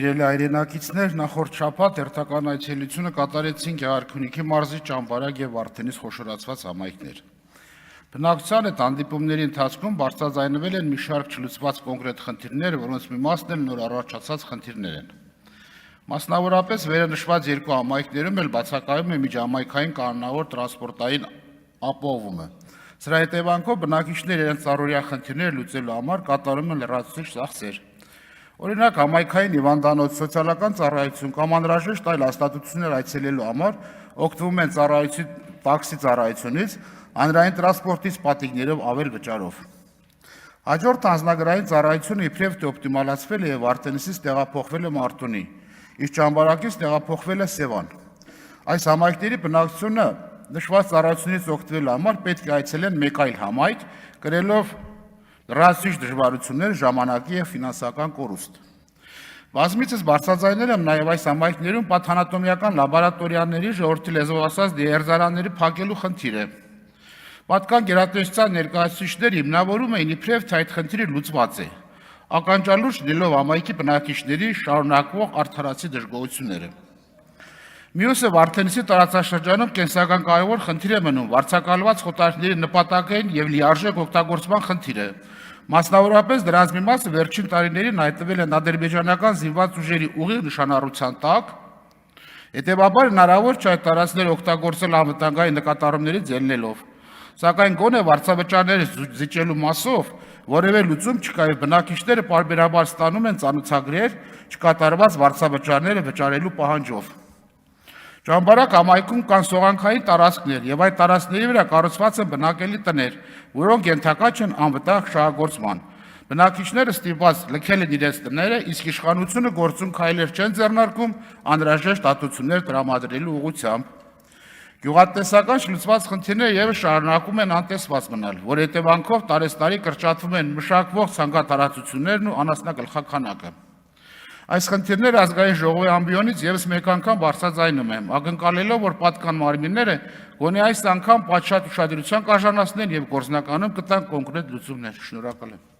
Սիրելի հայրենակիցներ, նախորդ շաբաթ հերթական այցելությունը կատարեցին Գեղարքունիքի մարզի Ճամբարակ եւ Վարդենիս խոշորացված համայնքներ։ Բնակչության հետ հանդիպումների ընթացքում բարձրաձայնվել են մի շարք չլուծված կոնկրետ խնդիրներ, որոնց մի մասն էլ նոր առաջացած խնդիրներ են։ Մասնավորապես վերը նշված երկու համայնքներում էլ բացակայում է միջհամայնքային կանոնավոր տրանսպորտային ապահովումը։ Սրա հետևանքով բնակիչները իրենց առօրյա խնդիրները լուծելու համար կատարում են լրացուցիչ ծախսեր։ Օրինակ, համայնքային հիվանդանոց, սոցիալական ծառայություն կամ անհրաժեշտ այլ հաստատություններ այցելելու համար օգտվում են տաքսի ծառայությունից, հանրային տրանսպորտից պատիկներով ավել վճարով։ Հաջորդ անձնագրային ծառայությունը իբրև թե օպտիմալացվել է եւ Վարդենիսից տեղափոխվել է Մարտունի, իսկ Ճամբարակից տեղափոխվել է Սևան։ Այս համայնքների բնակչությունը նշված ծառայությունից օգտվելու համար պետք է այցելեն մեկ այլ համայնք, կրելով լրացուցիչ դժվարություններ, ժամանակի եւ ֆինանսական կորուստ։ Բազմիցս բարձրաձայնել եմ նաեւ այս համայնքներում պաթանատոմիական լաբորատորիաների ժողովրդի լեզվով ասած դիերզարանների փակելու խնդիրը։ Պատկան գերատեսչության ներկայացուցիչները հիմնավորում էին իբրև թե այդ խնդիրը լուծված է, ականջալուր դելով համայնքի բնակիչների շարունակվող արդարացի դժգոհությունները։ Մյուսը Վարդենիսի տարածաշրջանում կենսական կարևոր խնդիր է մնում վարձակալված խոտարների նպատակային եւ լիարժեք օգտագործման խնդիրը։ Մասնավորապես դրանց մի մասը վերջին տարիներին հայտնվել են ադրբեջանական զինված ուժերի ուղիղ նշանառության տակ, հետեւաբար հնարավոր չէ այդ տարածքները օգտագործել անվտանգային նկատառումներից ելնելով, սակայն գոնե վարձավճարները զիջելու մասով որևէ լուծում չկա եւ բնակիչները պարբերաբար ստանում են ծանոթագրեր չկատարված վարձավճարները վճարելու պահանջով։ Ճամբարակ համայնքում կան սողանքային տարածքներ եւ այդ տարածքների վրա կառուցված են բնակելի տներ, որոնք ենթակա չեն անվտանգ շահագործման։ Բնակիչները ստիպված լքել են իրենց տները, իսկ իշխանությունը գործուն քայլեր չեն ձեռնարկում անհրաժեշտ հատուցումներ տրամադրելու ուղղությամբ։ Գյուղատնտեսական շլուծված խնդիրները եւս շարունակում են անտեսված մնալ, որ հետևանքով տարեստարի կրճատվում են մշակվող ցանկատարածություններն ու անասնագլխաքանակը։ Այս խնդիրները ազգային ժողովի ամբիոնից եւս մեկ անգամ բարձրաձայնում եմ, ակնկալելով, որ պատկան մարմինները գոնե այս անգամ պատշաճ ուշադրության կարժանացնեն եւ գործնականում կտան կոնկրետ լուծումներ։ Շնորհակալ եմ։